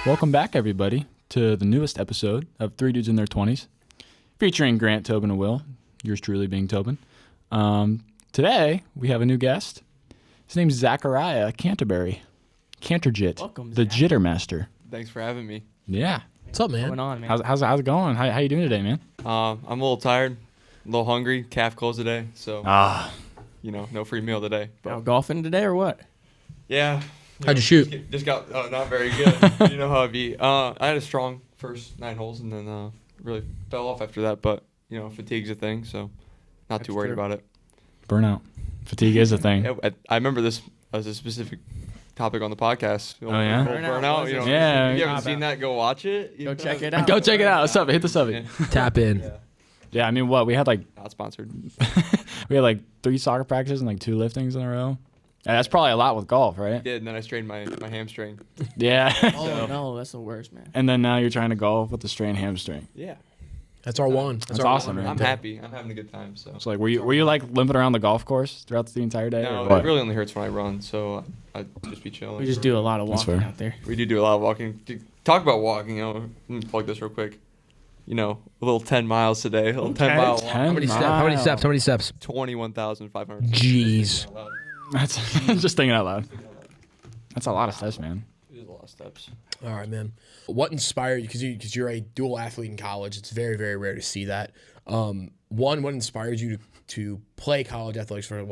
Welcome back, everybody, to the newest episode of Three Dudes in Their 20s, featuring Grant, Tobin, and Will, yours truly being Tobin. Today, we have a new guest. His name's Zachariah Canterbury. Canterjit. Welcome, the Zach. Jitter Master. Thanks for having me. Yeah. What's up, man? What's going on, man? How's it going? How you doing today, man? I'm a little tired, a little hungry. Calf closed today, so no free meal today. But Out golfing today or what? yeah. How'd you shoot? Just got not very good. You know how it be. I had a strong first 9 holes and then really fell off after that. But fatigue's a thing, so not too worried about it. Burnout. Fatigue is a thing. Yeah, I remember this as a specific topic on the podcast. Oh, yeah? Burnout. Yeah. You haven't seen that? Go watch it. Go check it out. Go check it out. What's up? Hit the sub. Yeah. Tap in. Yeah, I mean, what? We had Not sponsored. 3 soccer practices and 2 liftings in a row. Yeah, that's probably a lot with golf, right? Did, and then I strained my hamstring. Yeah. Oh, no, that's the worst, man. And then now you're trying to golf with the strained hamstring. Yeah. That's our one. That's our awesome, one man. I'm happy. I'm having a good time. So. So were you limping around the golf course throughout the entire day? No, or what? it really only hurts when I run, so I'd just be chilling. We just do a lot of That's walking fair. out there. We do a lot of walking. Talk about walking, let me plug this real quick. A little 10 miles today. A little 10-mile walk. 10 How many steps? How many steps? How many steps? 21,500. Jeez. That's just thinking out loud. That's a lot of steps, man. It is a lot of steps. All right, man. What inspired you? Because you're a dual athlete in college. It's very, very rare to see that. One, what inspired you to play college athletics? Why'd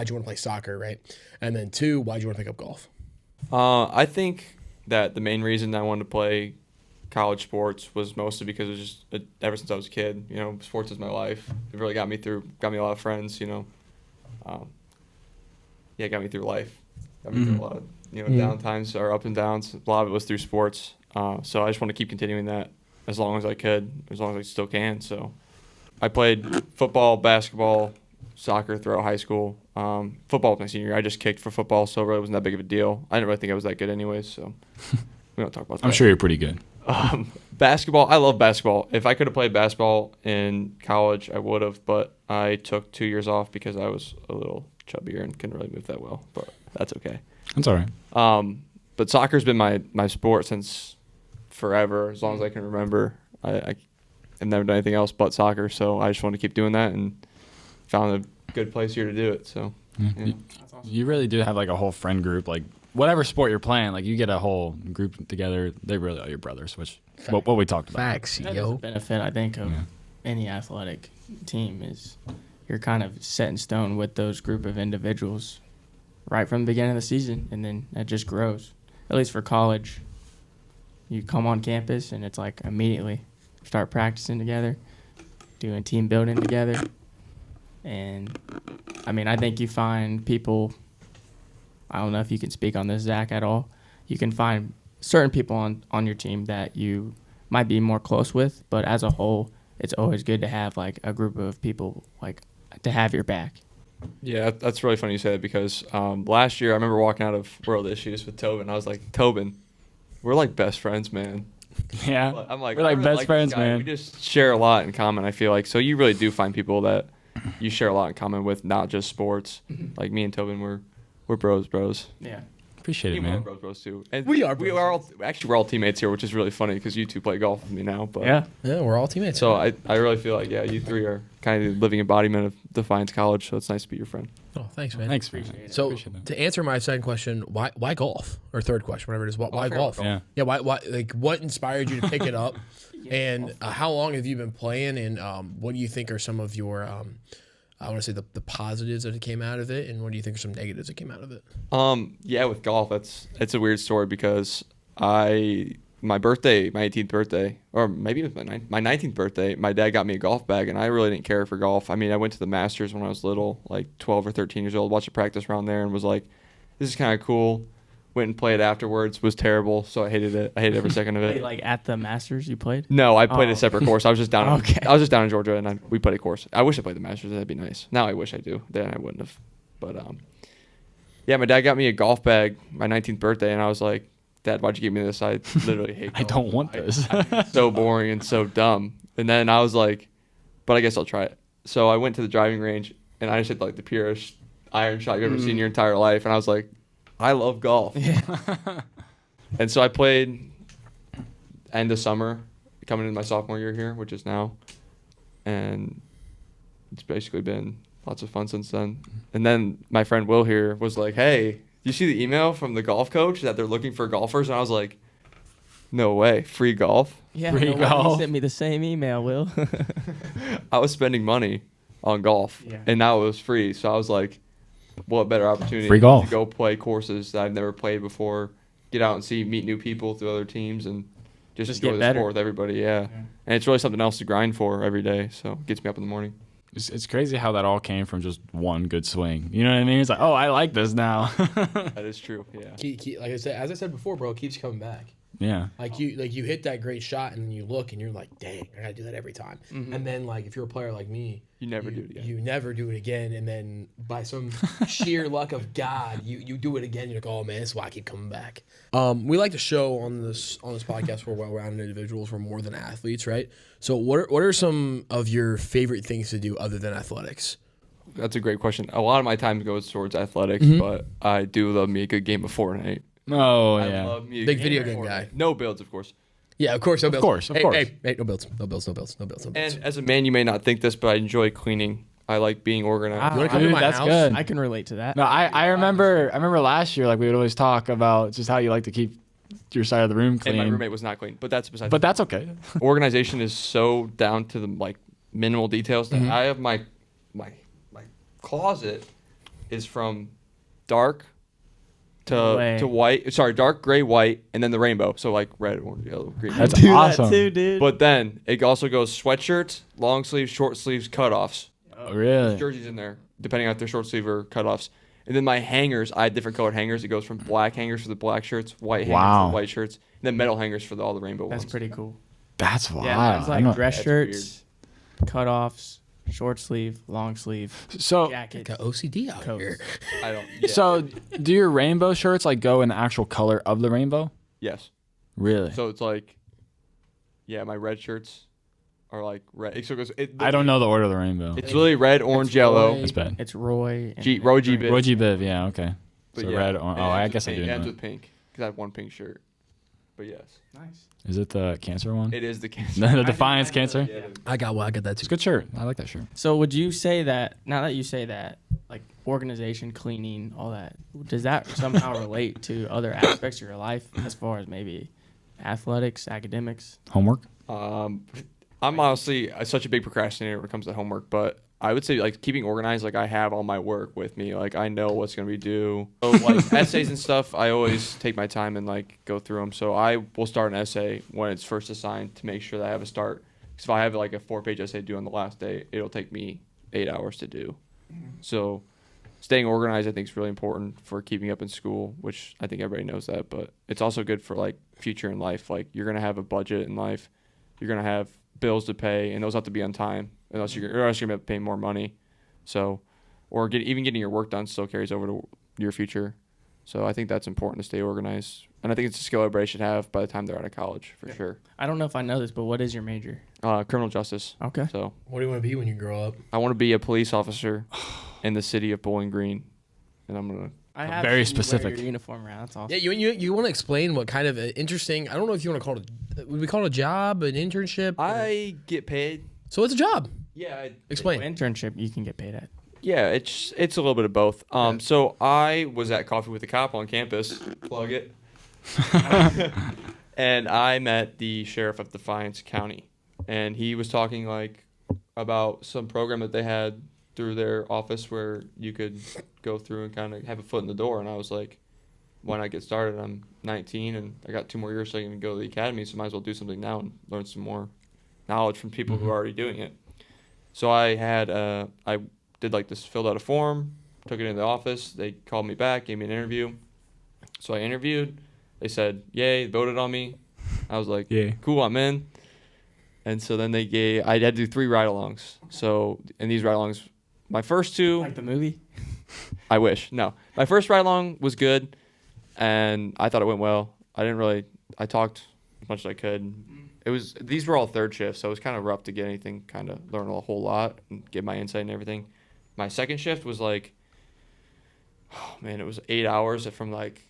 you want to play soccer, right? And then 2, why'd you want to pick up golf? I think that the main reason I wanted to play college sports was mostly because it was just ever since I was a kid. Sports is my life. It really got me a lot of friends. It got me through life. Got me through a lot of down times or up and downs. A lot of it was through sports. So I just want to keep continuing that as long as I could, as long as I still can. So I played football, basketball, soccer throughout high school. Football was my senior year. I just kicked for football, so it really wasn't that big of a deal. I didn't really think I was that good anyways, so we don't talk about that. I'm sure you're pretty good. Basketball, I love basketball. If I could have played basketball in college, I would have, but I took 2 years off because I was a little chubbier and couldn't really move that well, but that's okay. That's all right. But soccer's been my sport since forever, as long as I can remember. I've never done anything else but soccer, so I just want to keep doing that and found a good place here to do it. So, yeah. That's awesome. You really do have a whole friend group. Whatever sport you're playing, you get a whole group together. They really are your brothers, which what we talked about. Facts, That is a yo. benefit, I think, of any athletic team is you're kind of set in stone with those group of individuals right from the beginning of the season, and then it just grows. At least for college, you come on campus, and it's immediately start practicing together, doing team building together. And, I think you find people, I don't know if you can speak on this, Zach, at all. You can find certain people on your team that you might be more close with, but as a whole, it's always good to have, a group of people, to have your back. Yeah, that's really funny you say that because last year I remember walking out of World Issues with Tobin. I was like, Tobin, we're best friends, man. Yeah. I'm like, we're I really best this friends, guy. man. We just share a lot in common, I feel like. So you really do find people that you share a lot in common with, not just sports. Like me and Tobin, we're bros. Yeah. Appreciate it, You and man. bros too. And We are We bros. we're all teammates here, which is really funny because you two play golf with me now. But Yeah. Yeah, we're all teammates. So I really feel like you three are kind of the living embodiment of Defiance College. So it's nice to be your friend. Oh, thanks, man. Thanks, man. So Appreciate that. to answer my second question, why golf? Or third question, whatever it is. Why fair golf? enough. Yeah. Yeah, why what inspired you to pick it up? And how long have you been playing? And what do you think are some of your I want to say the positives that came out of it, and what do you think are some negatives that came out of it? Yeah, with golf, it's a weird story because my birthday, my 18th birthday, or maybe it was my 19th birthday, my dad got me a golf bag, and I really didn't care for golf. I went to the Masters when I was little, 12 or 13 years old, watched a practice around there, and was like, this is kind of cool. Went and played afterwards, was terrible, so I hated it. I hated every second of it. At the Masters you played? No, I played Oh. a separate course. I was just down. Okay. I was just down in Georgia, and we played a course. I wish I played the Masters. That'd be nice. Now I wish I do. Then I wouldn't have. But yeah, my dad got me a golf bag my 19th birthday, and I was like, Dad, why'd you give me this? I literally hate golf. I don't want this. It's so boring and so dumb. And then I was like, but I guess I'll try it. So I went to the driving range, and I just hit the purest iron shot you've ever seen in your entire life. And I was like, I love golf. Yeah. And so I played end of summer, coming into my sophomore year here, which is now, and it's basically been lots of fun since then. And then my friend Will here was like, "Hey, you see the email from the golf coach that they're looking for golfers?" And I was like, "No way, free golf." Yeah, Free no wonder golf. you sent me the same email, Will. I was spending money on golf, Yeah. and now it was free. So I was like, what better opportunity Free golf. to go play courses that I've never played before, get out and meet new people through other teams, and just Just enjoy get the better. sport with everybody. Yeah. And it's really something else to grind for every day. So it gets me up in the morning. It's crazy how that all came from just one good swing. You know what I mean? It's like, oh, I like this now. That is true. Yeah. Like I said, as I said before, bro, it keeps coming back. Yeah. Like you hit that great shot and then you look and you're like, dang, I gotta do that every time. And then like if you're a player like me, You never do it again. You never do it again, and then by some sheer luck of God, you do it again. You're like, oh man, this is why I keep coming back. We like to show on this podcast we're well-rounded individuals. We're more than athletes, right? So what are some of your favorite things to do other than athletics? That's a great question. A lot of my time goes towards athletics, but I do love me a good game of Fortnite. Oh, I yeah. love me a Big game video of game Fortnite. guy. No builds, of course. Yeah, of course, no builds. Of Hey, course. hey, no builds. And as a man, you may not think this, but I enjoy cleaning. I like being organized. You wanna come to Dude, my that's house? good. I can relate to that. No, I remember last year, like we would always talk about just how you like to keep your side of the room And clean. my roommate was not clean, but that's besides. But that's okay. Organization is so down to the like minimal details that I have my closet is from dark to white. Sorry, dark gray, white, and then the rainbow. So like red, orange, yellow, green. That's do awesome. that too, dude. But then it also goes sweatshirts, long sleeves, short sleeves, cutoffs. Oh, really? Jerseys in there, depending on if they're short sleeve or cutoffs. And then my hangers, I had different colored hangers. It goes from black hangers for the black shirts, white hangers Wow. for the white shirts, and then metal hangers for all the rainbow That's ones. pretty cool. That's wild. Yeah, mine's I like know- dress That's shirts, cutoffs, short sleeve, long sleeve, So, jacket. Got OCD out Coats. here. I don't. Yeah. so do your rainbow shirts like go in the actual color of the rainbow? Yes. Really? So it's like, yeah, my red shirts are like red. So it goes. I don't know the order of the rainbow. It's really red, orange, yellow. That's bad. It's Roy. And Roy G. Biv. Roji Biv, yeah, okay. But So yeah, red, it I ends guess I with do pink. It know. ends that. with pink because I have one pink shirt. But yes, Nice. Is it the cancer one? it is the cancer. The Defiance cancer? Yeah. I got that It's a too. good shirt. I like that shirt. So would you say that, now that you say that, like organization, cleaning, all that, does that somehow relate to other aspects of your life as far as maybe athletics, academics? Homework? I'm honestly such a big procrastinator when it comes to homework, but I would say like keeping organized. Like I have all my work with me. Like I know what's gonna be due. So like essays and stuff, I always take my time and like go through them. So I will start an essay when it's first assigned to make sure that I have a start. Because if I have like a 4-page essay due on the last day, it'll take me 8 hours to do. So staying organized, I think, is really important for keeping up in school, which I think everybody knows that. But it's also good for like future in life. Like you're gonna have a budget in life. You're gonna have bills to pay, and those have to be on time, unless you're gonna have to pay more money. So, or even getting your work done still carries over to your future. So I think that's important to stay organized, and I think it's a skill everybody should have by the time they're out of college for sure. I don't know if I know this, but what is your major? Criminal justice. Okay. So What do you want to be when you grow up? I want to be a police officer in the city of Bowling Green, and I'm gonna. I have Very seen you wear specific. your uniform around. That's awesome. Yeah, you want to explain what kind of interesting? I don't know if you want to call it. Would we call it a job, an internship? I get paid. So it's a job. Yeah. Explain. What internship you can get paid at? Yeah, it's a little bit of both. So I was at Coffee with a Cop on campus. Plug it. And I met the sheriff of Defiance County, and he was talking like about some program that they had through their office where you could go through and kind of have a foot in the door. And I was like, why not get started? I'm 19 and I got 2 more years so I can go to the academy, so might as well do something now and learn some more knowledge from people who are already doing it. So I did like this, filled out a form, took it into the office. They called me back, gave me an interview. So I interviewed. They said, yay, voted on me. I was like, Yeah. cool, I'm in. And so then I had to do 3 ride-alongs. So in these ride-alongs, my first 2, Like the movie? I wish. No. My first ride-along was good, and I thought it went well. I talked as much as I could. These were all third shifts, so it was kind of rough to get anything, kind of learn a whole lot and get my insight and everything. My second shift was like, it was 8 hours from like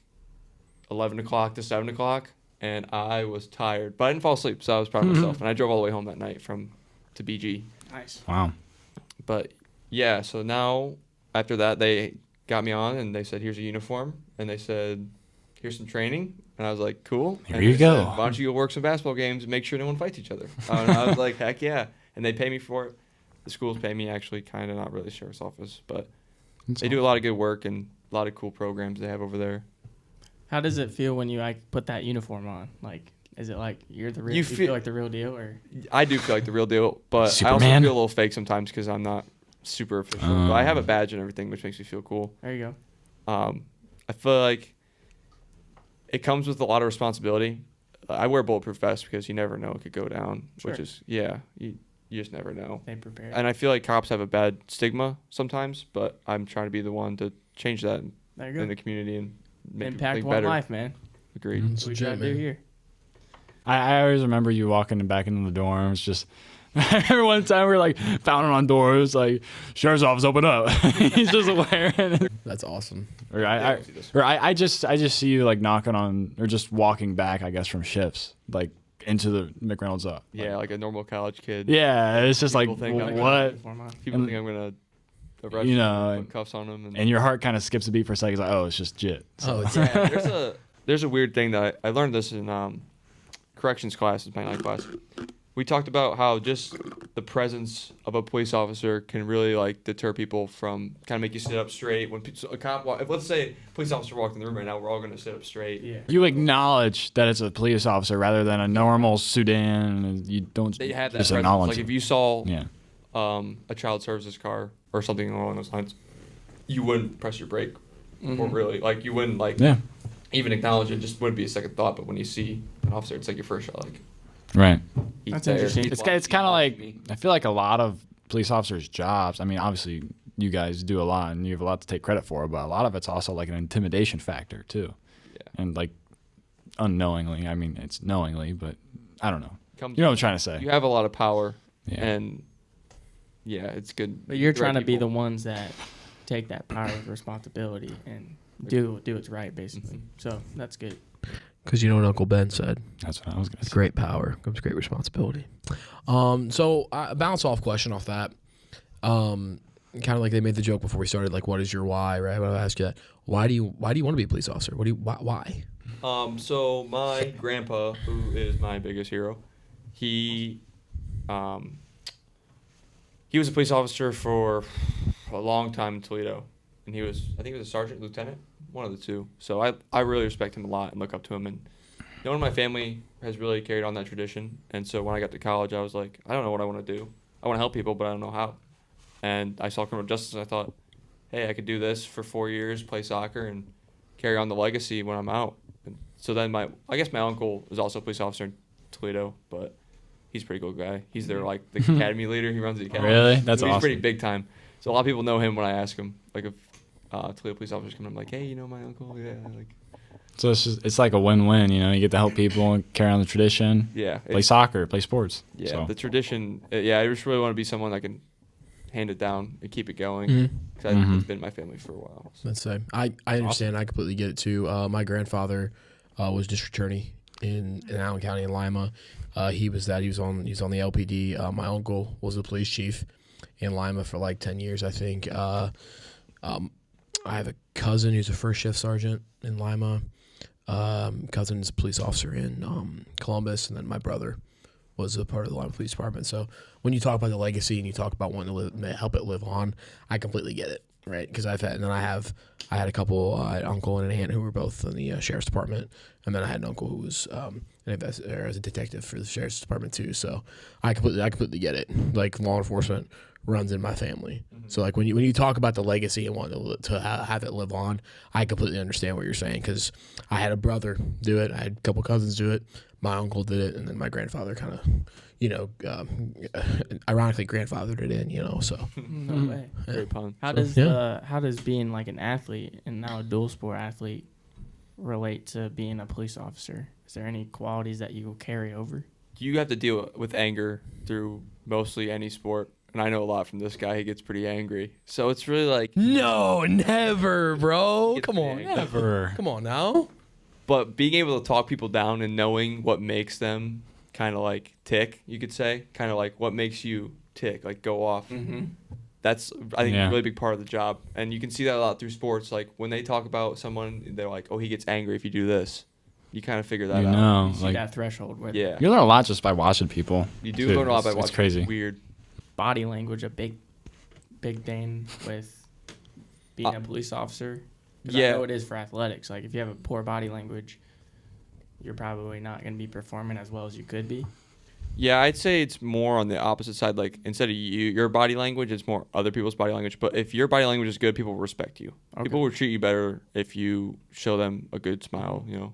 11 o'clock to 7 o'clock. and I was tired, but I didn't fall asleep, so I was proud of myself. And I drove all the way home that night to BG. Nice. Wow. But yeah, so now after that, they got me on and they said, "Here's a uniform," and they said, "Here's some training." And I was like, "Cool." Here and you they go. Said, "Why don't you go work some basketball games and make sure no one fights each other?" And I was like, "Heck yeah!" And they pay me for it. The schools pay me actually, kind of, not really sheriff's office, but they do a lot of good work and a lot of cool programs they have over there. How does it feel when you like put that uniform on? Like, is it like you're the real? You feel like the real deal, or? I do feel like the real deal, but Superman? I also feel a little fake sometimes because I'm not super official. But I have a badge and everything, which makes me feel cool. There you I feel like it comes with a lot of responsibility. I wear a bulletproof vest because you never know it could go down, Sure. which is you just never know. They prepare. And I feel like cops have a bad stigma sometimes, but I'm trying to be the one to change that There you go. in the community and make Impact people one better. life, man. Agreed. It's We legit, try to do man. here. I always remember you walking back into the dorms. Just I remember one time we were like pounding on doors, like sheriff's office, open up. He's just wearing. That's awesome. Or I just see you like knocking on or just walking back, I guess, from shifts like into the McReynolds up. Yeah, like a normal college kid. Yeah, it's just like People think I'm what, Uniform on. People And- think I'm gonna arrest you them know, and put cuffs on them. and your heart kind of skips a beat for a second. It's like, oh, it's just JIT. Oh, it's Yeah, there's a weird thing that I learned this in corrections class, my night class. We talked about how just the presence of a police officer can really like deter people from kind of make you sit up straight. When a cop, if let's say a police officer walked in the room right now, we're all gonna sit up straight. Yeah. You acknowledge that it's a police officer rather than a normal Sudan. You don't They have that just presence. acknowledge Like it. if you saw Yeah. a child services car or something along those lines, you wouldn't press your brake, or really like you wouldn't like Yeah. even acknowledge it. Just wouldn't be a second thought. But when you see an officer, it's like your first shot. Like Right. he's That's there. interesting. He's It's kind of watching like me. I feel like a lot of police officers' jobs. I mean, obviously you guys do a lot and you have a lot to take credit for, but a lot of it's also like an intimidation factor too. Yeah. And like unknowingly, I mean, it's knowingly, but I don't know. Comes- You know what I'm trying to say? You have a lot of power, Yeah. and yeah, it's good. But you're trying to be the one. ones that take that power of responsibility and do what's right, basically. So that's good. Because you know what Uncle Ben said. That's what I was gonna say. Great power comes great responsibility. So a bounce off question off that. Kind of like they made the joke before we started, like, what is your why, right? When I ask you that, why do you want to be a police officer? Why? So my grandpa, who is my biggest hero, he was a police officer for a long time in Toledo, and I think he was a sergeant, lieutenant, one of the two. So I really respect him a lot and look up to him. And no one in my family has really carried on that tradition. And so when I got to college, I was like, I don't know what I want to do. I want to help people, but I don't know how. And I saw criminal justice, and I thought, hey, I could do this for 4 years, play soccer, and carry on the legacy when I'm out. And so then I guess my uncle is also a police officer in Toledo, but he's a pretty cool guy. He's their like the academy leader. He runs the academy. Really? That's So he's awesome. pretty big time. So a lot of people know him when I ask him, like if Toledo police officers come, I'm like, hey, you know my uncle? Yeah, like So it's like a win-win. You know, you get to help people and carry on the tradition. yeah, Play soccer, play sports. yeah. So. The tradition. I just really want to be someone that can hand it down and keep it going. Mhm. Because it's been in my family for a while. So. Let's say I understand. I completely get it too. My grandfather was district attorney in Allen County in Lima. He was that. He was on the LPD. My uncle was the police chief in Lima for like 10 years, I think. I have a cousin who's a first shift sergeant in Lima. Cousin's a police officer in Columbus, and then my brother was a part of the Lima Police Department. So when you talk about the legacy and you talk about wanting to help it live on, I completely get it, right? Because I had a couple, an uncle and an aunt who were both in the sheriff's department, and then I had an uncle who was as a detective for the sheriff's department too. So I completely get it. Like law enforcement runs in my family. So like when you talk about the legacy and wanting to have it live on, I completely understand what you're saying, because I had a brother do it. I had a couple cousins do it. My uncle did it, and then my grandfather kind of, ironically grandfathered it in, So No way. Great pun. How does being like an athlete and now a dual sport athlete relate to being a police officer? Is there any qualities that you will carry over? You have to deal with anger through mostly any sport. And I know a lot from this guy. He gets pretty angry. So it's really like... no, never, bro. Gets Come on, big. Never. Come on now. But being able to talk people down and knowing what makes them kind of like tick, you could say, kind of like what makes you tick, like go off. Mm-hmm. That's, I think, Yeah. a really big part of the job. And you can see that a lot through sports. Like when they talk about someone, they're like, oh, he gets angry if you do this. You kind of figure that You out. know, You see like that threshold with Yeah. you learn a lot just by watching people. You do too. learn a lot by watching. It's crazy. It's weird. body language a big thing with being a police officer. 'Cause I Yeah. know it is for athletics. Like if you have a poor body language, you're probably not going to be performing as well as you could be. Yeah, I'd say it's more on the opposite side. Like instead of your body language, it's more other people's body language. But if your body language is good, people will respect you. Okay. People will treat you better if you show them a good smile. You know,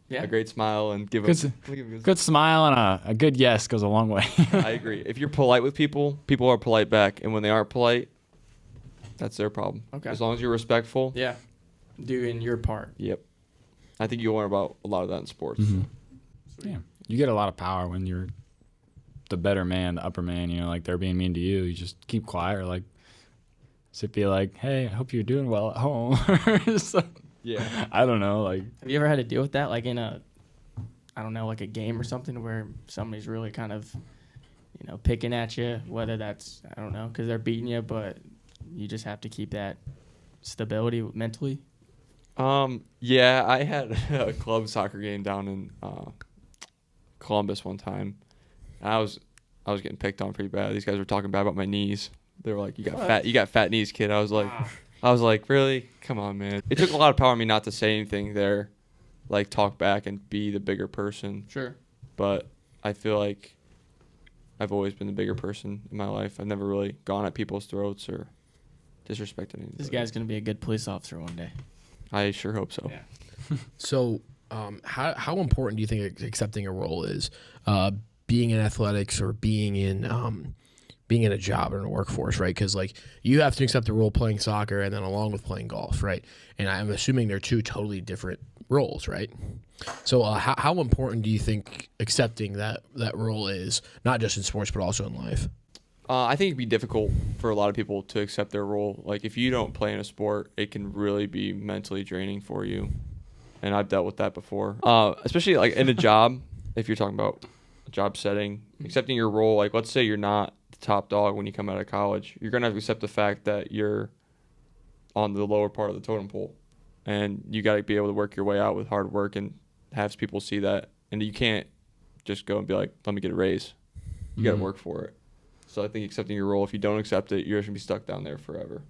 Yeah. a great smile and give them. Good smile and a good yes goes a long way. I agree. If you're polite with people, people are polite back, and when they aren't polite, that's their problem. Okay. As long as you're respectful. Yeah. Doing your part. Yep. I think you'll learn about a lot of that in sports. Mhm. Yeah, you get a lot of power when you're the better man, the upper man. You know, like they're being mean to you, you just keep quiet, or like sit be like, hey, I hope you're doing well at home. So, Yeah. I don't know, like Have you ever had to deal with that, like in a, I don't know, like a game or something where somebody's really kind of, picking at you, whether that's, I don't know, because they're beating you, but you just have to keep that stability mentally? Yeah, I had a club soccer game down in Columbus one time. And I was getting picked on pretty bad. These guys were talking bad about my knees. They were like, "You got fat knees, kid." I was like, "Really? Come on, man." It took a lot of power on me not to say anything there, like talk back and be the bigger person. Sure. But I feel like I've always been the bigger person in my life. I've never really gone at people's throats or disrespected anybody. This guy's going to be a good police officer one day. I sure hope so. Yeah. So, how important do you think accepting a role is? Being in athletics or being in a job or in a workforce, right? Because like you have to accept the role playing soccer and then along with playing golf, right? And I'm assuming they're two totally different roles, right? So how important do you think accepting that role is, not just in sports but also in life? I think it'd be difficult for a lot of people to accept their role. Like if you don't play in a sport, it can really be mentally draining for you. And I've dealt with that before. Especially like in a job, if you're talking about a job setting, accepting your role, like let's say you're not the top dog when you come out of college, you're going to have to accept the fact that you're on the lower part of the totem pole. And you got to be able to work your way out with hard work and have people see that. And you can't just go and be like, let me get a raise. You got to work for it. So I think accepting your role, if you don't accept it, you're just going to be stuck down there forever.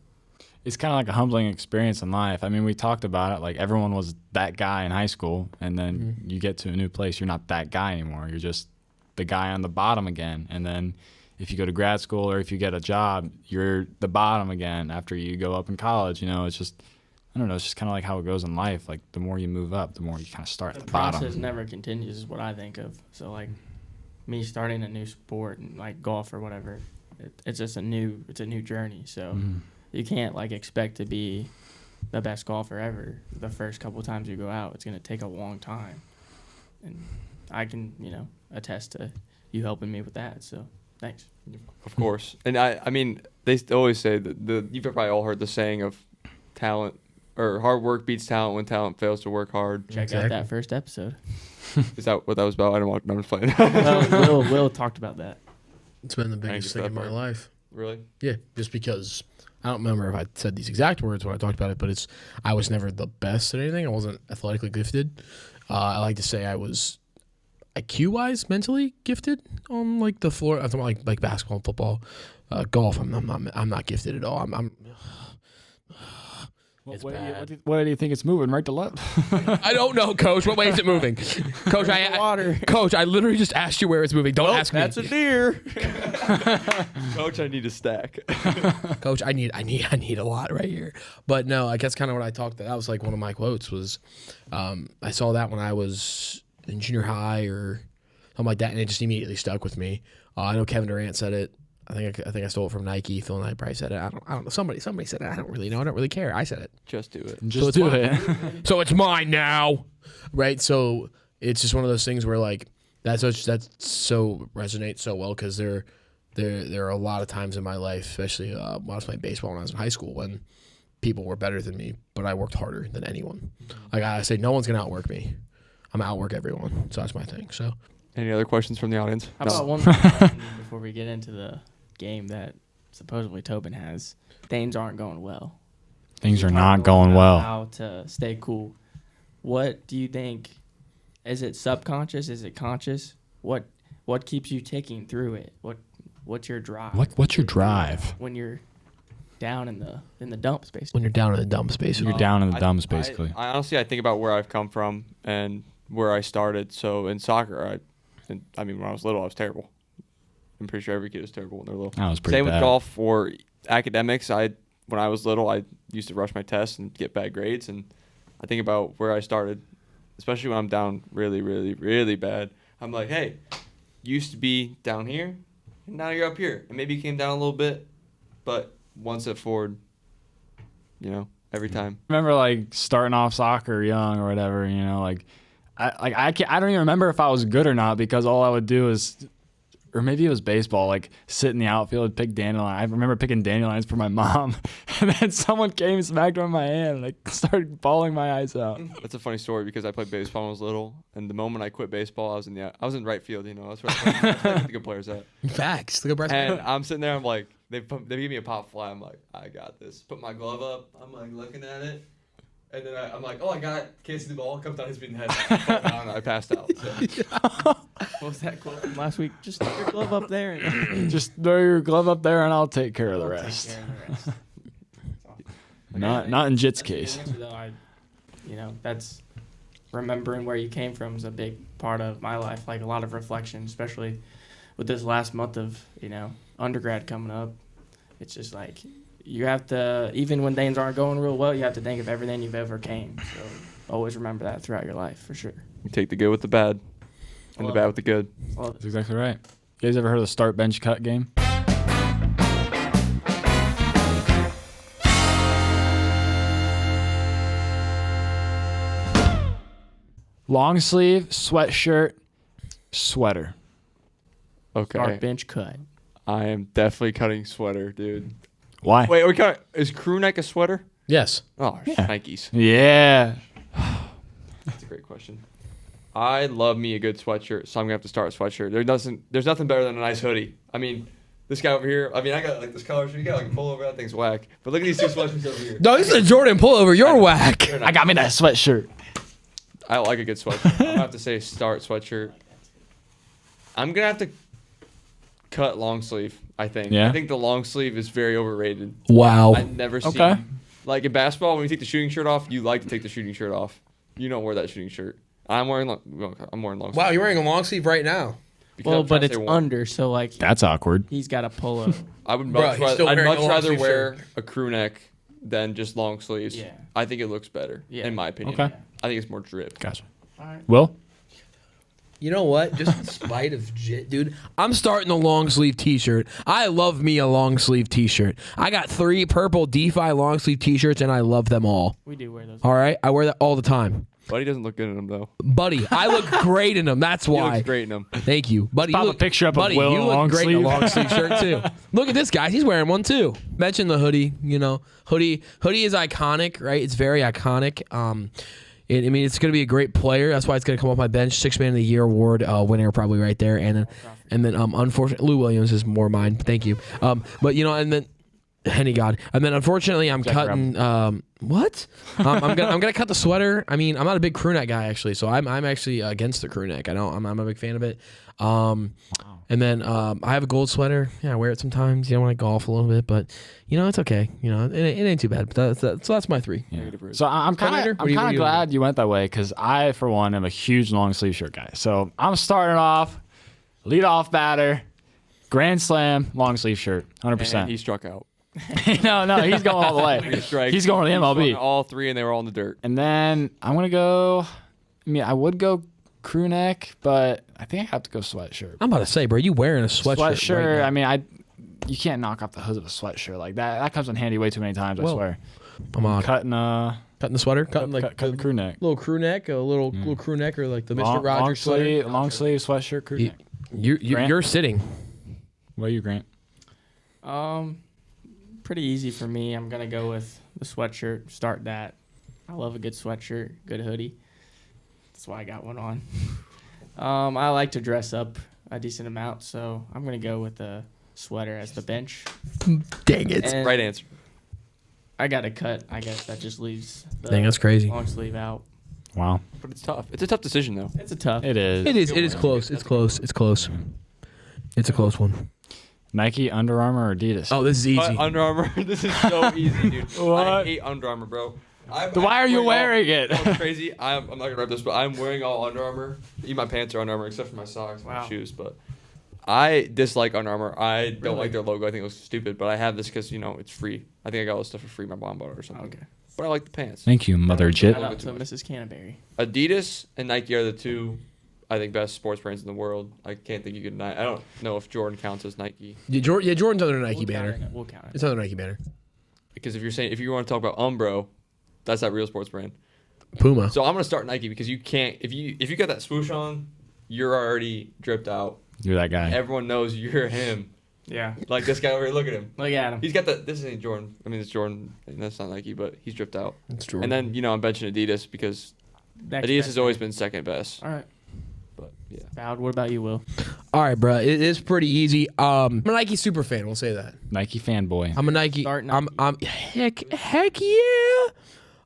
it's kind of like a humbling experience in life. I mean, we talked about it. Like everyone was that guy in high school, and then you get to a new place, you're not that guy anymore. You're just the guy on the bottom again. And then if you go to grad school or if you get a job, you're the bottom again after you go up in college. You know, it's just, I don't know, it's just kind of like how it goes in life. Like the more you move up, the more you kind of start at the process bottom. never continues is what I think of. So like me starting a new sport and like golf or whatever, it's just a new journey. So you can't like expect to be the best golfer ever the first couple times you go out. It's going to take a long time. And I can, attest to you helping me with that. So thanks. Of course. And I mean, they always say that you've probably all heard the saying of talent or hard work beats talent when talent fails to work hard. Check out that first episode. Is that what that was about? I don't want to playing. Will talked about that. It's been the biggest thing in my life. Really? Yeah, just because I don't remember if I said these exact words when I talked about it, but I was never the best at anything. I wasn't athletically gifted. I like to say I was IQ-wise mentally gifted on like the floor. I'm talking about like basketball and football, golf. I'm not gifted at all. It's bad. What do you think it's moving, right to left? I don't know, Coach. What way is it moving? Coach, Coach, I literally just asked you where it's moving. Don't ask me. That's a deer. Coach, I need a stack. Coach, I need a lot right here. But no, I guess kind of what I talked. That was like one of my quotes was, I saw that when I was in junior high or something like that, and it just immediately stuck with me. I know Kevin Durant said it. I think I stole it from Nike. Phil Knight probably said it. I don't know. Somebody said it. I don't really know. I don't really care. I said it. Just do it. Just do it. So it's mine now, right? So it's just one of those things where like that so resonates so well because there are a lot of times in my life, especially when I was playing baseball when I was in high school, when people were better than me, but I worked harder than anyone. Like I say, no one's gonna outwork me. I'm gonna outwork everyone. So that's my thing. So Any other questions from the audience? How about one more question before we get into the game that supposedly Tobin has? Things aren't going well. Things We are talked not a lot going about well. How to stay cool. What do you think? Is it subconscious? Is it conscious? What keeps you ticking through it? What's your drive? What's your drive? When you're down in the dumps, basically. when you're down in the dumps, basically. You're down in the dumps, basically. I honestly, I think about where I've come from and where I started. So in soccer, when I was little, I was terrible. I'm pretty sure every kid is terrible when they're little. That was pretty Same bad. with golf or academics. When I was little, I used to rush my tests and get bad grades. And I think about where I started, especially when I'm down really, really, really bad. I'm like, hey, you used to be down here, and now you're up here. And maybe you came down a little bit, but one step forward, every time. I remember like starting off soccer young or whatever, I don't even remember if I was good or not because all I would do is, or maybe it was baseball, like sit in the outfield, pick dandelion. I remember picking dandelions for my mom, and then someone came and smacked on my hand, and I started bawling my eyes out. That's a funny story because I played baseball when I was little, and the moment I quit baseball, I was in right field. That's where the good players at. Facts. The good Bryce. And I'm sitting there, I'm like, they give me a pop fly. I'm like, I got this. Put my glove up. I'm like looking at it. And then I'm like, oh, I got it. Can't see the ball. Comes down, hits me in the head. I passed out. So. What was that quote from last week? Just throw your glove up there. Just throw your glove up there, and I'll take care of the I'll take rest. care of the rest. Not in Jit's That's a good case. answer, though. That's remembering where you came from is a big part of my life. Like a lot of reflection, especially with this last month of undergrad coming up. It's just like you have to, even when things aren't going real well, you have to think of everything you've ever came. So always remember that throughout your life for sure. You take the good with the bad, and the bad with the good. That's exactly right. You guys ever heard of the START.BENCH.CUT game? Long sleeve, sweatshirt, sweater. Okay. Start, bench, cut. I am definitely cutting sweater, dude. Why? Wait, is crew neck a sweater? Yes. Oh, Yeah. Nikes. Yeah. That's a great question. I love me a good sweatshirt, so I'm gonna have to start with sweatshirt. There's nothing better than a nice hoodie. This guy over here. I got like this color shirt. You got like a pullover. That thing's whack. But look at these two sweatshirts over here. No, this is a Jordan pullover. You're whack. They're I nice. got me that sweatshirt. I like a good sweatshirt. I'm gonna have to say start sweatshirt. I'm gonna have to cut long sleeve. I think. Yeah? I think the long sleeve is very overrated. Wow. I've never seen. Okay. Like in basketball, when you take the shooting shirt off, you like to take the shooting shirt off. You don't wear that shooting shirt. I'm wearing long sleeve. Wow, you're wearing a long sleeve right now. Because Well, I'm trying but to it's stay warm. under, so like That's awkward. he's got a polo. I would Bro, much he's still rather, I'd wearing much a long rather sleeve wear shirt. a crew neck than just long sleeves. Yeah. I think it looks better, Yeah. in my opinion. Okay. I think it's more drip. Gotcha. All right. Will? You know what? Just in spite of dude, I'm starting a long sleeve t-shirt. I love me a long sleeve t-shirt. I got 3 purple DeFi long sleeve t-shirts and I love them all. We do wear those. All right? I wear that all the time. Buddy doesn't look good in them though. Buddy, I look great in them. That's He why. looks great in them. Thank you. Buddy, Pop you a look, picture up of buddy, Will you in a look long great in a sleeve. long sleeve shirt too. Look at this guy. He's wearing one too. Mention the hoodie, Hoodie is iconic, right? It's very iconic. It's going to be a great player. That's why it's going to come off my bench. 6th Man of the Year award winner, probably right there. And then, unfortunately, Lou Williams is more mine. Thank you. And then Henny God. And then, unfortunately, I'm cutting. What? I'm gonna cut the sweater. I'm not a big crew neck guy actually, so I'm actually against the crew neck. I'm a big fan of it. And then I have a gold sweater. Yeah, I wear it sometimes. When I golf a little bit, but it's okay. It ain't too bad. But so that's my 3. Yeah. So I'm kind of What do you glad you went that way because I, for one, am a huge long sleeve shirt guy. So I'm starting off, lead off batter, grand slam, long sleeve shirt, 100%. And he struck out. no, he's going all the way. He's going to the He MLB. swung all 3 and they were all in the dirt. And then I'm gonna go. I would go crew neck, but I think I have to go sweatshirt. I'm about to say, bro, you wearing a sweatshirt? Sweatshirt. Right now. You can't knock off the hood of a sweatshirt like that. That comes in handy way too many times. I Well, swear. I'm on. Cutting Cutting the sweater, cutting cut the crew neck. little crew neck, a little crew neck, or like the Mr. Rogers sweater. Long sleeve sweatshirt crew neck. You're sitting. What are you, Grant? Pretty easy for me. I'm gonna go with the sweatshirt. Start that. I love a good sweatshirt, good hoodie. That's why I got one on. I like to dress up a decent amount, so I'm gonna go with a sweater as the bench. Dang it. And Right answer. I got a cut. I guess that just leaves the Dang, that's crazy. long sleeve out. Wow. But it's tough. It's a tough decision, though. It's a tough. It is. It is close. It's close. It's close. It's a close one. Nike, Under Armour, or Adidas? Oh, this is easy. Under Armour. This is so easy, dude. I What? hate Under Armour, bro. Why are you wearing it? It's crazy. I'm not gonna rep this, but I'm wearing all Under Armour. Even my pants are Under Armour, except for my socks and my Wow. shoes. But I dislike Under Armour. I don't like their logo. I think it looks stupid. But I have this because it's free. I think I got all this stuff for free. My mom bought it or something. Okay. But I like the pants. Thank you, Mother Shout Jit. out to Mrs. Canterbury. Adidas and Nike are the two, I think, best sports brands in the world. I can't think you could deny. I don't know if Jordan counts as Nike. Yeah, Jordan's under a Nike We'll count banner. it. We'll count it. It's under a Nike banner. Because if you want to talk about Umbro, that's that real sports brand. Puma. So I'm gonna start Nike because you can't if you got that swoosh on, you're already dripped out. You're that guy. Everyone knows you're him. Yeah. Like this guy over here, look at him. Look at him. He's got the this ain't Jordan. I mean it's Jordan and that's not Nike, but he's dripped out. That's true. And then, I'm benching Adidas because Next Adidas best has always thing. been second best. All right. But yeah. Bowed. What about you, Will? All right, bro. It is pretty easy. I'm a Nike super fan. We'll say that. Nike fanboy. I'm a Nike. Start I'm Nike. heck yeah.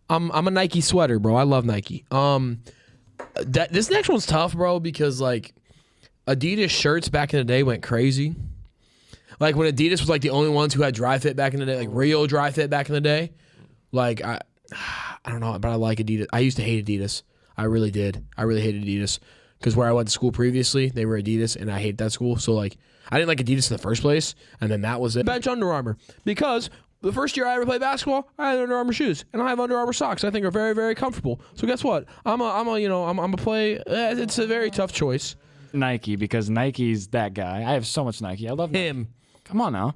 I'm a Nike sweater, bro. I love Nike. This next one's tough, bro, because like Adidas shirts back in the day went crazy. Like when Adidas was like the only ones who had dry fit back in the day, like real dry fit back in the day. Like I don't know, but I like Adidas. I used to hate Adidas. I really did. I really hated Adidas because where I went to school previously, they were Adidas, and I hate that school. So like I didn't like Adidas in the first place, and then that was it. Bench Under Armour because the first year I ever played basketball, I had Under Armour shoes, and I have Under Armour socks. I think are very, very comfortable. So guess what? I'm a play. It's a very tough choice. Nike, because Nike's that guy. I have so much Nike. I love Nike. Him. Come on now.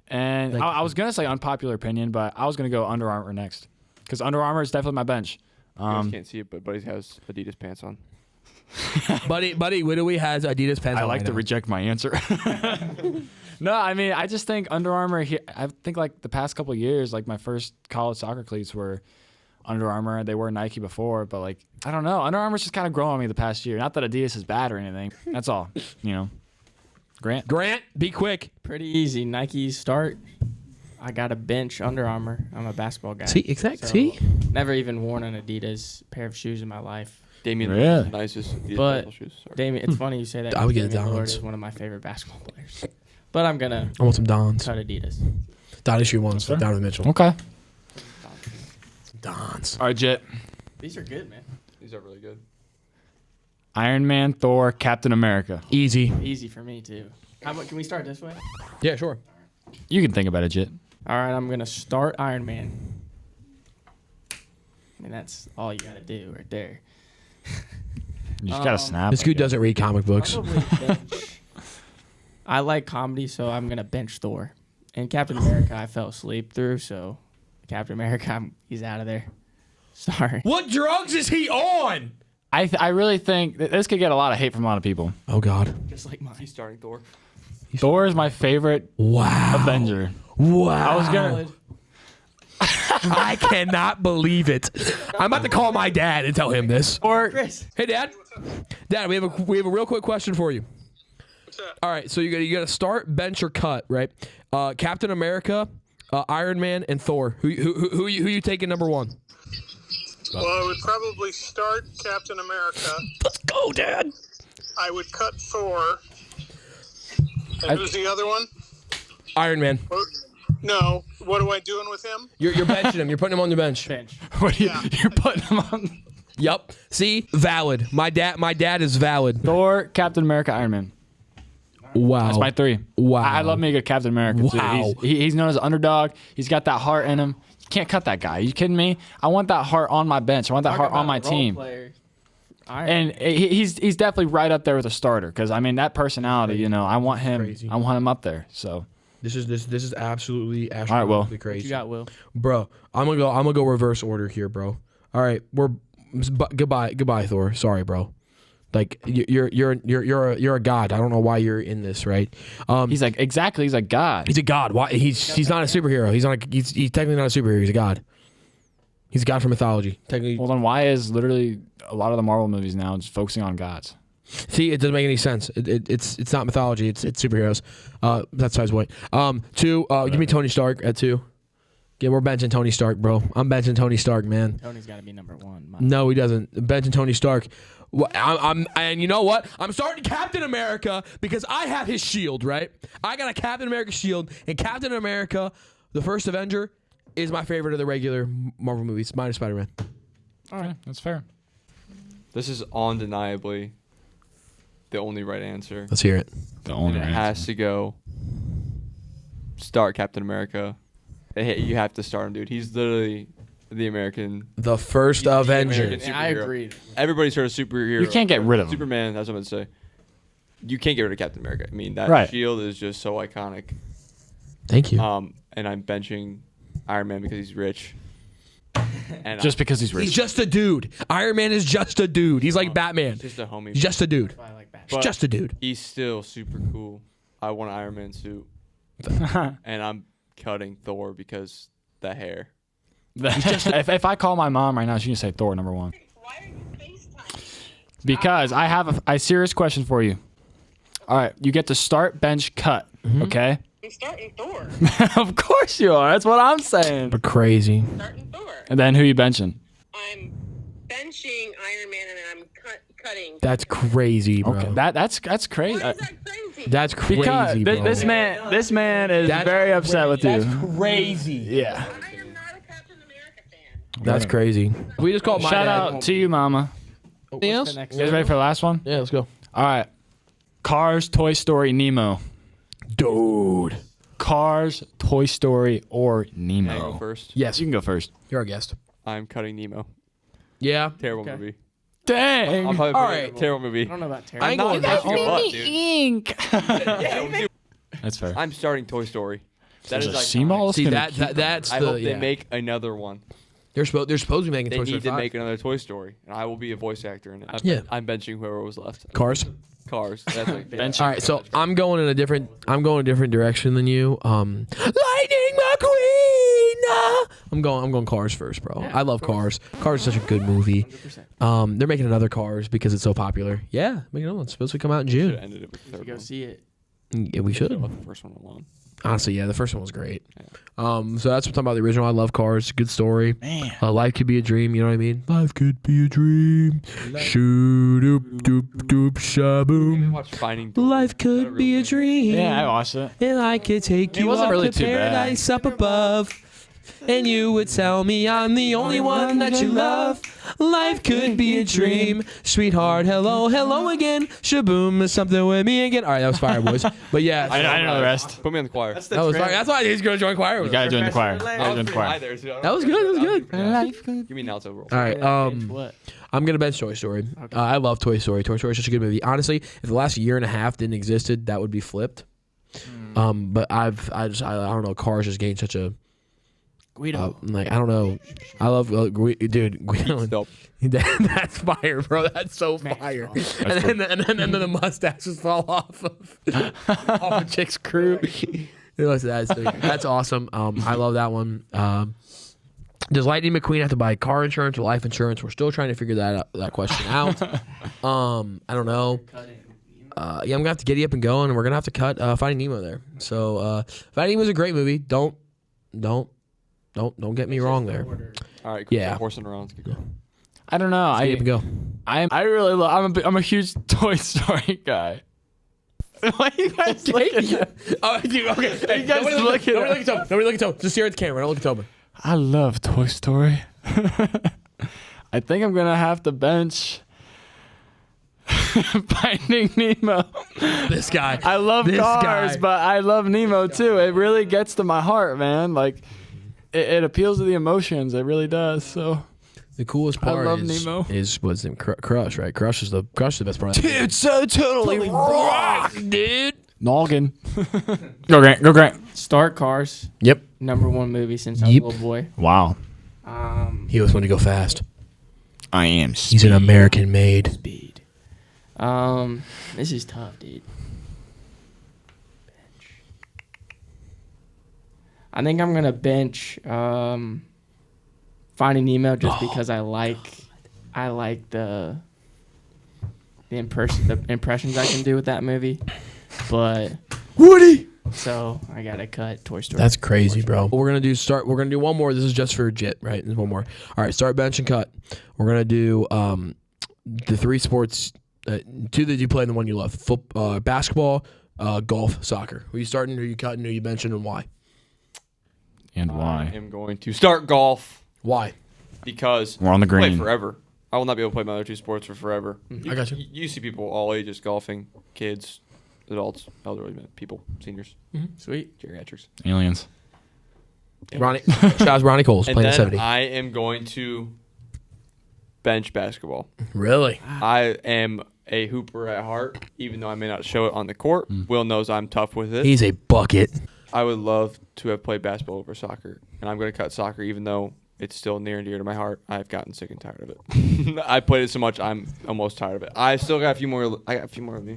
And I was going to say unpopular opinion, but I was going to go Under Armour next. Because Under Armour is definitely my bench. You guys can't see it, but Buddy has Adidas pants on. Buddy, Widowy has Adidas pants. I on like right to now. reject my answer. No, I mean, I just think Under Armour, I think like the past couple of years, like my first college soccer cleats were Under Armour. They were Nike before, but like, I don't know. Under Armour's just kind of grown on me the past year. Not that Adidas is bad or anything. That's all, Grant? Be quick. Pretty easy. Nike Start. I got a bench Under Armour. I'm a basketball guy. See, exactly. So, See, Never even worn an Adidas pair of shoes in my life. Damian Really? Lillard's the nicest Adidas But basketball shoes. Sorry. Damien, it's funny you say that. I would get Damian Lillard Dons. is one of my favorite basketball players. But I'm gonna I want some Dons. cut Adidas. Don issue ones. Sure. Donovan Mitchell. Okay. Dons. All right, Jet. These are good, man. These are really good. Iron Man, Thor, Captain America. Easy. Easy for me too. How about? Can we start this way? Yeah, sure. You can think about it, Jet. All right, I'm gonna start Iron Man. I mean, that's all you gotta do right there. You just got to snap. This dude doesn't read comic books. Probably bench. I like comedy, so I'm gonna bench Thor. And Captain America, I fell asleep through, so Captain America, he's out of there. Sorry. What drugs is he on? I really think that this could get a lot of hate from a lot of people. Oh God. Just like mine. He's starting Thor. Thor is my favorite Wow. Avenger. Wow. I was gonna. I cannot believe it. I'm about to call my dad and tell him this. Or Chris. Hey, Dad. Dad, we have a real quick question for you. What's that? All right, so you got to start, bench, or cut, right? Captain America, Iron Man, and Thor. Who you taking number one? Well, I would probably start Captain America. Let's go, Dad. I would cut Thor. And who's the other one? Iron Man. No. What am I doing with him? You're benching him. You're putting him on the bench. Bench. what are you, Yeah. you're putting him on? Yep. See, valid. My dad is valid. Thor, Captain America, Iron Man. Wow. That's my three. Wow. I love me a good Captain America too. Wow. He's known as an underdog. He's got that heart in him. You can't cut that guy. Are you kidding me? I want that heart on my bench. I want that Talk heart about on my a role team. player. Iron And he's definitely right up there with a starter because I mean that personality. I want him. Crazy. I want him up there. So This is absolutely right, Will. astronomically What crazy. you got, Will? Bro, I'm gonna go reverse order here, bro. All right, goodbye, Thor. Sorry, bro. Like you're a god. I don't know why you're in this, right? he's like exactly. He's like God. He's a god. Why he's not a superhero. He's technically not a superhero. He's a god. He's a god from mythology. Technically, Well, then why is literally a lot of the Marvel movies now just focusing on gods? see, it doesn't make any sense. It's not mythology. It's superheroes. That's size point. 2. Give me Tony Stark at 2. Yeah, we're benching Tony Stark, bro. I'm benching Tony Stark, man. Tony's got to be number 1. No, he doesn't. Benching Tony Stark. And you know what? I'm starting Captain America because I have his shield, right? I got a Captain America shield, and Captain America, the first Avenger, is my favorite of the regular Marvel movies, minus Spider-Man. All right, that's fair. This is undeniably the only right answer. Let's hear it. The And only it has to go start Captain America. You have to start him, dude. He's literally the American. The first he's the Avenger. American Yeah, I superhero. agree. Everybody's heard of superhero. You can't get rid of him. Superman, that's what I'm going to say. You can't get rid of Captain America. I mean, that Right. shield is just so iconic. Thank you. And I'm benching Iron Man because he's rich. And Just because he's rich. He's just a dude. Iron Man is just a dude. He's like Batman. just a homie. He's just a dude. I like that. He's But- just a dude. He's still super cool. I want an Iron Man suit. And I'm cutting Thor because the hair. if I call my mom right now, she can say Thor number 1. Why are you FaceTiming? Because I have a serious question for you. All right, you get to start, bench, cut. Okay. I'm starting Thor. Of course you are. That's what I'm saying. But crazy. Starting Thor. And then who you benching? I'm benching Iron Man and then I'm cutting. That's crazy, bro. Okay, that's crazy. Why is that crazy? That's crazy, Because bro. this man is That's very upset with you. That's crazy. Yeah. I am not a Captain America fan. That's crazy. We just called my Shout dad. out to you, Mama. Anything else? You guys ready for the last one? Yeah, let's go. All right. Cars, Toy Story, Nemo. Dude. Cars, Toy Story, or Can I Nemo. go first? Yes, You can go first. you're our guest. I'm cutting Nemo. Yeah. Terrible Okay. movie. Dang. I'll probably All put it in right. terrible movie. I don't know about Terry. I ain't going Not that much, far. dude. ink. That's fair. I'm starting Toy Story. That There's is a iconic. Seagull See, gonna that's I the, hope they yeah. make another one. They're supposed to be making They Toy Story need to 5. make another Toy Story, and I will be a voice actor in it. Yeah. I'm benching whoever was left. Cars. Cars. That's like Bench. All right, so I'm going a different direction than you. Lightning McQueen. I'm going Cars first, bro. I love Cars. Cars is such a good movie. 100%. They're making another Cars because it's so popular. Yeah, making another one. It's supposed to come out in Should have June. ended it with the You third go one. see it. Yeah, we should. Let the first one alone. Honestly, yeah, the first one was great. So that's what I'm talking about. The original. I love Cars. Good story. Man. Life could be a dream. You know what I mean? Life could be a dream. Shoo doop doop doop shaboom. Watch Finding Dory. Life could be a dream. Yeah, I watched it. And I could take It you wasn't up really to too bad. paradise up above. And you would tell me I'm the only one that you love. Life could be a dream. Sweetheart, hello, hello again. Shaboom, something with me again. All right, that was fire, boys. But yeah, I didn't know the rest. Put me on the choir. that was fire. That's why he's going to join choir You with gotta us. join the choir. You gotta join the choir. That was good. That was good. Give me an alto roll. All right, What? I'm going to bench Toy Story. Okay. I love Toy Story. Toy Story is such a good movie. Honestly, if the last year and a half didn't existed, that would be flipped. But I don't know. Cars just gained such a Guido. I don't know. I love dude. Guido. Stop. That's fire, bro. That's so fire. And then the mustaches fall off of a chick's crew. That's awesome. I love that one. Does Lightning McQueen have to buy car insurance or life insurance? We're still trying to figure that question out. I don't know. Yeah, I'm gonna have to get up and going, and we're gonna have to cut Finding Nemo there. So Finding Nemo is a great movie. Don't get me wrong there. All right, cool. Yeah. Horsing around. Let's go. I don't know. Get up and go. I really love. I'm a huge Toy Story guy. Why are you guys looking at? Oh, dude, okay. Hey, You guys nobody look at nobody look at Tobin. Nobody look at Tobin. Just stare at the camera. Don't look at Tobin. I love Toy Story. I think I'm gonna have to bench Finding Nemo. This guy. I love This cars, guy. but I love Nemo too. It really gets to my heart, man. Like it appeals to the emotions. It really does. So The coolest I part love is Nemo. what's his name? Crush, right? Crush is the best part. dude, so totally rock, dude. Noggin. Go Grant. Start Cars. Yep. Number 1 movie since I was Yep. a little boy. Wow. He always wanted to go fast. I am. He's an American made. Speed. This is tough, dude. Bench. I think I'm gonna bench Finding Finding Nemo just because I like the impressions I can do with that movie. But Woody. so I gotta cut Toy Story. That's crazy, bro. We're gonna do one more. This is just for Jit, right? There's one more. All right, start, bench, and cut. We're gonna do the 3 sports, 2 that you play and the one you love: basketball, golf, soccer. Who you starting? Who you cutting? Who you benching? And why? And I why? am going to start golf Why? because We're on the I play green. forever. I will not be able to play my other 2 sports for forever. I got you. You see people all ages golfing, kids, adults, elderly people, seniors, Sweet. geriatrics. Aliens. Ronnie, shout out to Ronnie Coles And playing then 70. I am going to bench basketball. Really? I am a hooper at heart, even though I may not show it on the court. Will knows I'm tough with it. He's a bucket. I would love to have played basketball over soccer, and I'm going to cut soccer, even though it's still near and dear to my heart. I've gotten sick and tired of it. I played it so much, I'm almost tired of it. I still got a few more. I got a few more of me.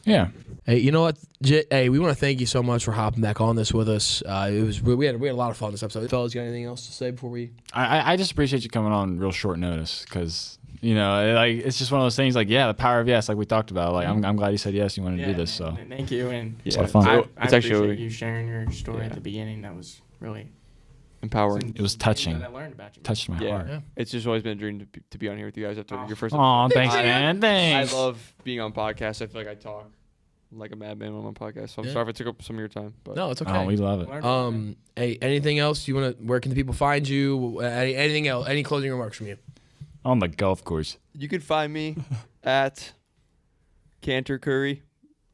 Yeah. Hey, you know what? Hey, we want to thank you so much for hopping back on this with us. We had a lot of fun this episode. Fellas, got anything else to say before we? I just appreciate you coming on real short notice because, you know, like it's just one of those things like, yeah, the power of yes, like we talked about. Like, I'm glad you said yes, you wanted to do this. So Thank you, and it's a lot of fun. I It's appreciate actually you sharing your story at the beginning. That was really empowering. It was touching. that I learned about you. Touched my heart. Yeah. It's just always been a dream to be on here with you guys after your first. Aw, thanks, I- man. Thanks. I love being on podcasts. I feel like I talk like a madman on my podcast. So I'm sorry if I took up some of your time. But No, it's okay. Oh, we love it. Hey, anything else you want to? Where can the people find you? Anything else? Any closing remarks from you? On the golf course. you can find me at Canterbury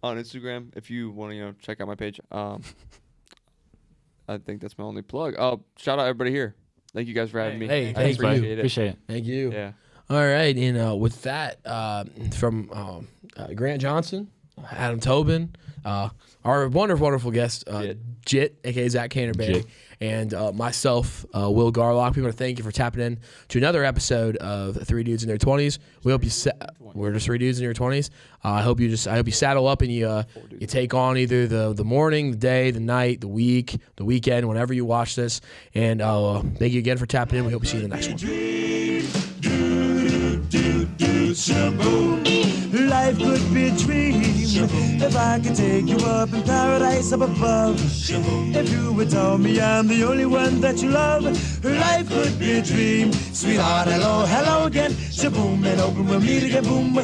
on Instagram if you want to check out my page. I think that's my only plug. Oh, shout out everybody here. Thank you guys for having me. Hey, I thanks, buddy. appreciate it. Appreciate it. Thank you. Yeah. All right, and with that, from Grant Johnson, Adam Tobin, our wonderful, wonderful guest, Jit, aka Zach Canterbury, Jit. and myself, Will Garlock. We want to thank you for tapping in to another episode of 3 Dudes in Their 20s. We hope you we're just 3 dudes in your 20s. I hope you saddle up and you take on either the morning, the day, the night, the week, the weekend, whenever you watch this. And thank you again for tapping in. We hope to see you in the next one. Life could be a dream if I could take you up in paradise up above. If you would tell me I'm the only one that you love, life could be a dream. Sweetheart, hello, hello again. Shaboom, and open we'll meet again. Boom.